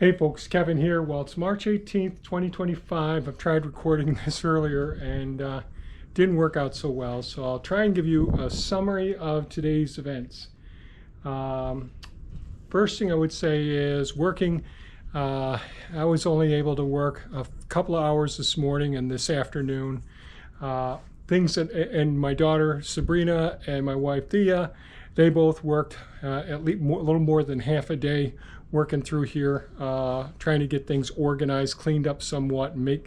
Hey folks, Kevin here. Well, it's March 18th, 2025. I've tried recording this earlier and didn't work out so well. So I'll try and give you a summary of today's events. First thing I would say is working. I was only able to work a couple of hours this morning and this afternoon. And my daughter Sabrina and my wife Thea, they both worked at least a little more than half a day working through here, trying to get things organized, cleaned up somewhat, and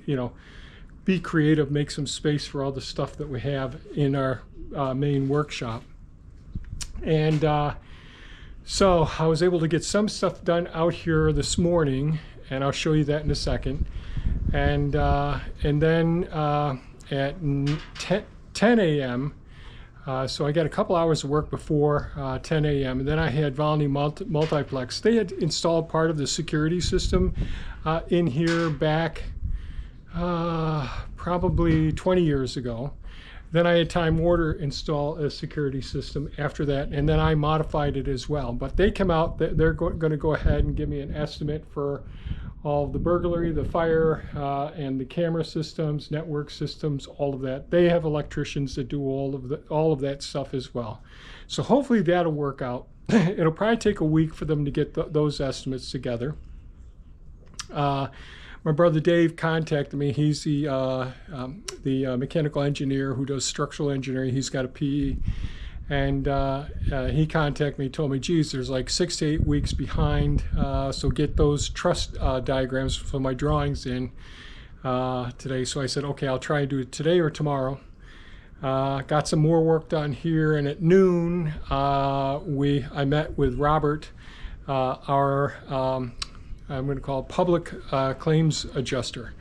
be creative, make some space for all the stuff that we have in our main workshop. And so I was able to get some stuff done out here this morning, and I'll show you that in a second. And then at 10 a.m., so I got a couple hours of work before 10 a.m. and then I had Volney Multiplex. They had installed part of the security system in here back probably 20 years ago. Then I had Time Warner install a security system after that, and then I modified it as well. But they come out, they're going to go ahead and give me an estimate for all of the burglary, the fire, and the camera systems, network systems, all of that. They have electricians that do all of that stuff as well. So hopefully that'll work out. It'll probably take a week for them to get those estimates together. My brother Dave contacted me. He's the mechanical engineer who does structural engineering. He's got a PE. And he contacted me, told me, geez, there's like 6 to 8 weeks behind, so get those truss diagrams for my drawings in today. So I said, okay, I'll try and do it today or tomorrow. Got some more work done here, and at noon I met with Robert, our I'm going to call public claims adjuster.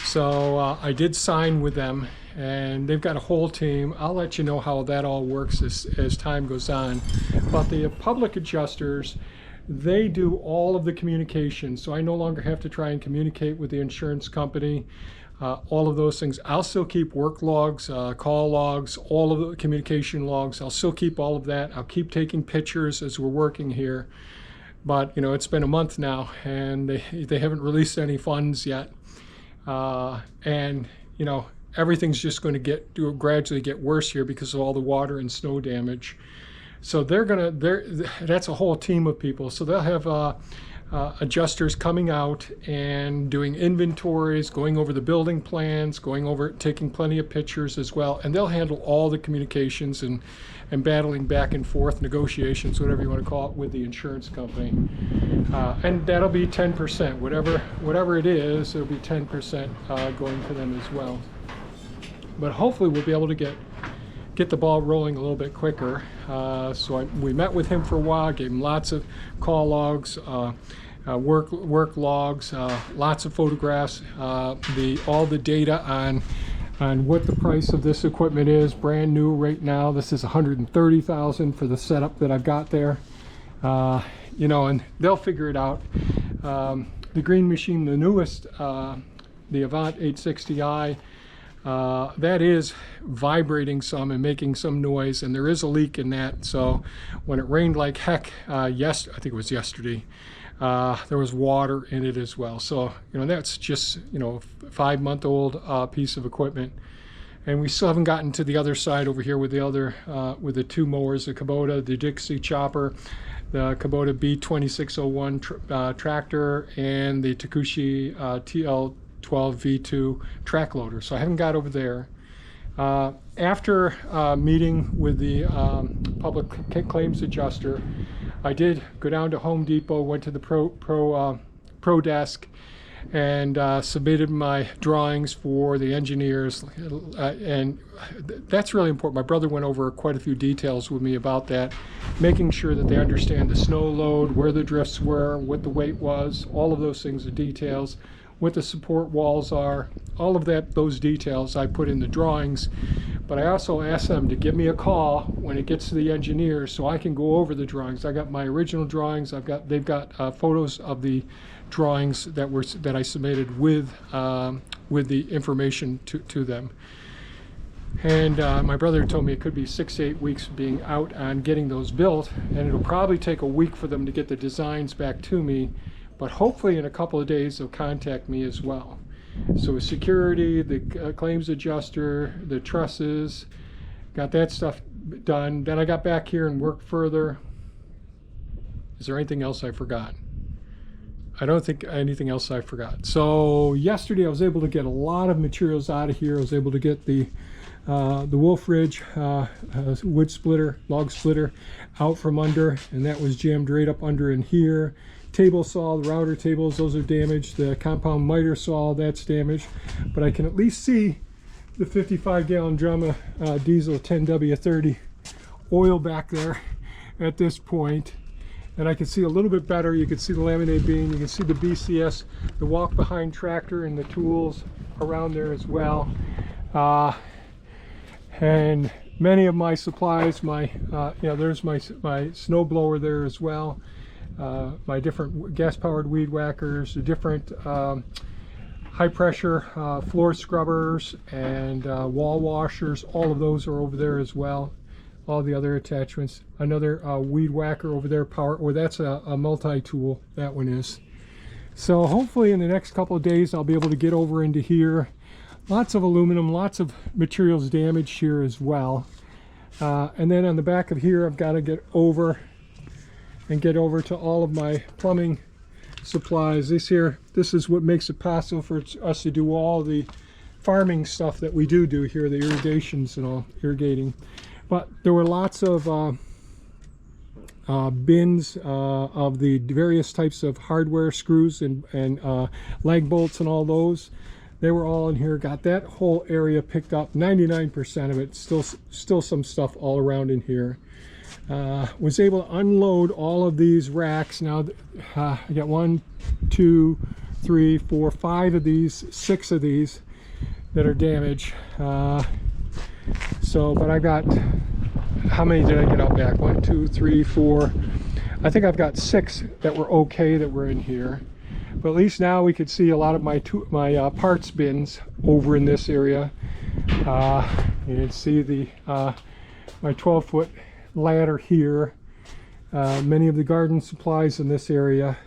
So I did sign with them, and they've got a whole team. I'll let you know how that all works as time goes on. But the public adjusters, they do all of the communication. So I no longer have to try and communicate with the insurance company, all of those things. I'll still keep work logs, call logs, all of the communication logs. I'll still keep all of that. I'll keep taking pictures as we're working here. But it's been a month now, and they haven't released any funds yet. And everything's just going to gradually get worse here because of all the water and snow damage. So that's a whole team of people. So they'll have adjusters coming out and doing inventories, going over the building plans, taking plenty of pictures as well. And they'll handle all the communications and battling back and forth, negotiations, whatever you want to call it, with the insurance company. And that'll be 10%. Whatever it is, it'll be 10% going to them as well. But hopefully we'll be able to get the ball rolling a little bit quicker. We met with him for a while, gave him lots of call logs, work logs, lots of photographs, all the data on what the price of this equipment is, brand new right now. This is $130,000 for the setup that I've got there. And they'll figure it out. The green machine, the newest, the Avant 860i, that is vibrating some and making some noise, and there is a leak in that. So when it rained like heck, I think it was yesterday, there was water in it as well. So that's just a 5-month-old piece of equipment. And we still haven't gotten to the other side over here with with the two mowers, the Kubota, the Dixie chopper, the Kubota B2601 tractor, and the Takushi TL12 V2 track loader. So I haven't got over there. After meeting with the public claims adjuster, I did go down to Home Depot, went to the pro desk, and submitted my drawings for the engineers, and that's really important. My brother went over quite a few details with me about that, making sure that they understand the snow load, where the drifts were, what the weight was, all of those things, the details, what the support walls are, all of those details I put in the drawings. But I also asked them to give me a call when it gets to the engineers so I can go over the drawings. I got my original drawings. They've got photos of the drawings that I submitted with the information to them. And my brother told me it could be 6 to 8 weeks being out on getting those built, and it'll probably take a week for them to get the designs back to me but hopefully in a couple of days they'll contact me as well. So with security, the claims adjuster, the trusses, got that stuff done. Then I got back here and worked further. Is there anything else I forgot? I don't think anything else I forgot. So yesterday I was able to get a lot of materials out of here. I was able to get the Wolf Ridge wood splitter, log splitter out from under, and that was jammed right up under in here. Table saw, the router tables, those are damaged. The compound miter saw, that's damaged. But I can at least see the 55-gallon drum of diesel 10W30 oil back there at this point. And I can see a little bit better. You can see the laminated beam, you can see the BCS, the walk behind tractor, and the tools around there as well. And many of my supplies, there's my snow blower there as well. My different gas-powered weed whackers, the different high-pressure floor scrubbers and wall washers, all of those are over there as well. All the other attachments. Another weed whacker over there, that's a multi-tool, that one is. So hopefully in the next couple of days I'll be able to get over into here. Lots of aluminum, lots of materials damaged here as well. And then on the back of here I've got to get over to all of my plumbing supplies. This is what makes it possible for us to do all the farming stuff that we do here, the irrigations and all, irrigating. But there were lots of bins of the various types of hardware, screws and lag bolts and all those. They were all in here. Got that whole area picked up, 99% of it. Still some stuff all around in here. Was able to unload all of these racks. Now I got 1, 2, 3, 4, 5 of these, 6 of these that are damaged. But I got, how many did I get out back? 1, 2, 3, 4. I think I've got 6 that were okay that were in here. But at least now we could see a lot of my parts bins over in this area. You can see my 12-foot ladder here. Many of the garden supplies in this area.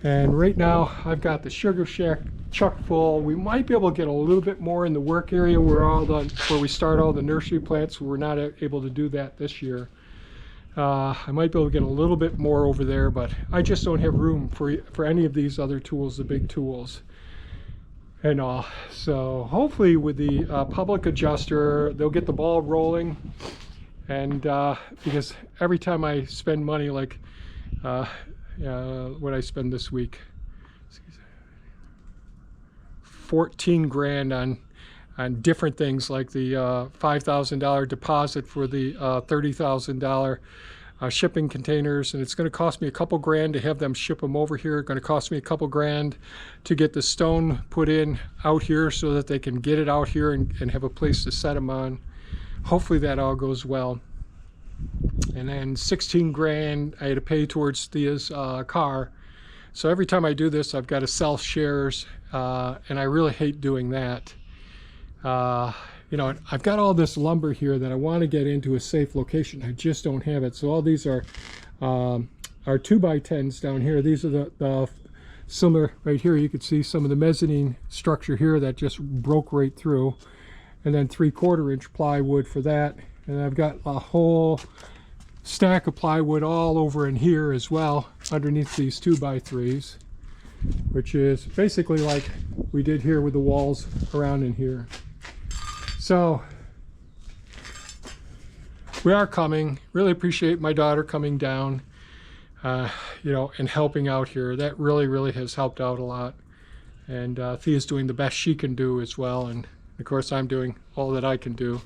And right now I've got the sugar shack chuck full. We might be able to get a little bit more in the work area where we start all the nursery plants. We're not able to do that this year. I might be able to get a little bit more over there, but I just don't have room for any of these other tools, the big tools and all. So hopefully with the public adjuster, they'll get the ball rolling. And because every time I spend money, like what I spend this week, 14 grand on different things, like the $5,000 deposit for the $30,000 shipping containers, and it's going to cost me a couple grand to have them ship them over here. It's going to cost me a couple grand to get the stone put in out here so that they can get it out here and have a place to set them on. Hopefully that all goes well. And then 16 grand I had to pay towards Thea's car. So every time I do this, I've got to sell shares, and I really hate doing that. I've got all this lumber here that I want to get into a safe location. I just don't have it. So all these are 2x10s down here. These are the similar right here. You can see some of the mezzanine structure here that just broke right through. And then 3/4 inch plywood for that. And I've got a whole stack of plywood all over in here as well, underneath these 2x3s, which is basically like we did here with the walls around in here. So we are coming. Really appreciate my daughter coming down, and helping out here. That really has helped out a lot. And Thea's doing the best she can do as well. And of course I'm doing all that I can do.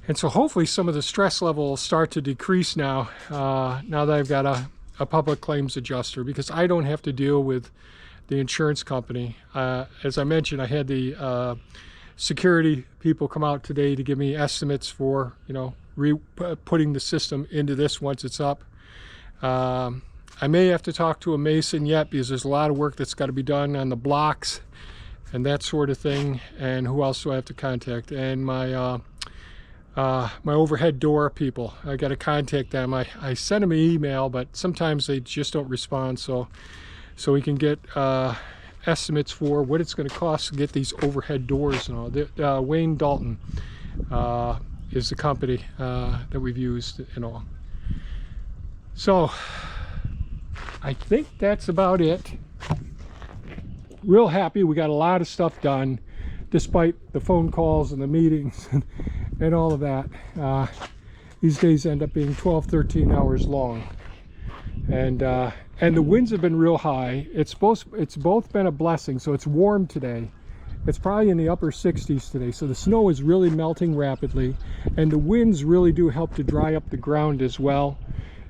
And so hopefully some of the stress level will start to decrease now, now that I've got a public claims adjuster, because I don't have to deal with the insurance company. As I mentioned, I had the security people come out today to give me estimates for, putting the system into this once it's up. I may have to talk to a mason yet, because there's a lot of work that's got to be done on the blocks and that sort of thing. And who else do I have to contact? And my my overhead door people. I got to contact them. I sent them an email, but sometimes they just don't respond. So we can get estimates for what it's going to cost to get these overhead doors and all. Wayne Dalton is the company that we've used and all. So I think that's about it. Real happy we got a lot of stuff done, despite the phone calls and the meetings and all of that. These days end up being 12-13 hours long, and the winds have been real high. It's both been a blessing. So it's warm today. It's probably in the upper 60s today, so the snow is really melting rapidly, and the winds really do help to dry up the ground as well.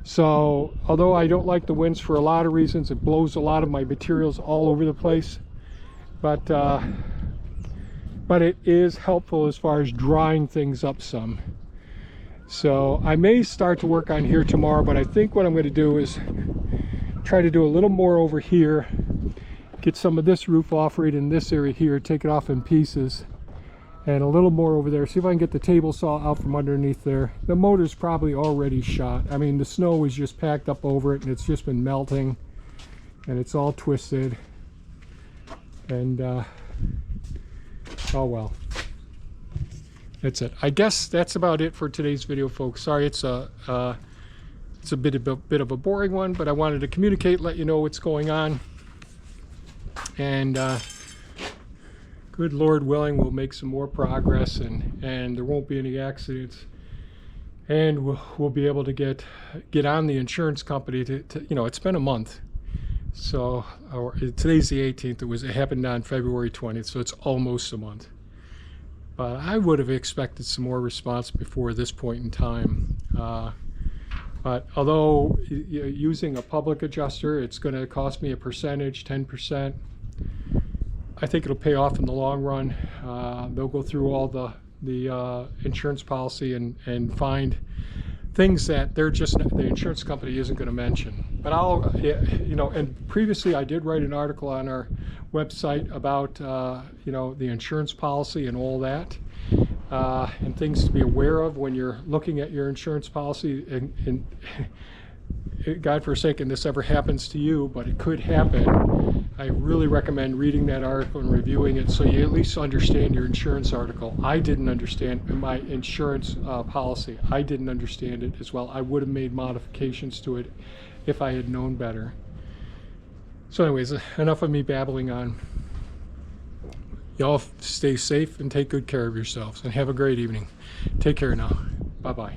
So although I don't like the winds for a lot of reasons, it blows a lot of my materials all over the place, but it is helpful as far as drying things up some. So I may start to work on here tomorrow, but I think what I'm going to do is try to do a little more over here, get some of this roof off right in this area here, take it off in pieces, and a little more over there. See if I can get the table saw out from underneath there. The motor's probably already shot. I mean, the snow was just packed up over it, and it's just been melting, and it's all twisted. And oh well. That's it. I guess that's about it for today's video, folks. Sorry, it's a bit of a boring one, but I wanted to communicate, let you know what's going on, and good Lord willing, we'll make some more progress, and there won't be any accidents, and we'll be able to get on the insurance company to you know, it's been a month. So today's the 18th. It happened on February 20th, so it's almost a month. But I would have expected some more response before this point in time. But although using a public adjuster, it's going to cost me a percentage, 10%. I think it'll pay off in the long run. They'll go through all the insurance policy and find things that the insurance company isn't going to mention. But you know, and previously I did write an article on our website about you know, the insurance policy and all that, and things to be aware of when you're looking at your insurance policy. And God forsaken this ever happens to you, but it could happen. I really recommend reading that article and reviewing it, so you at least understand your insurance article. I didn't understand my insurance policy. I didn't understand it as well. I would have made modifications to it if I had known better. So anyways, enough of me babbling on. Y'all stay safe and take good care of yourselves, and have a great evening. Take care now. Bye-bye.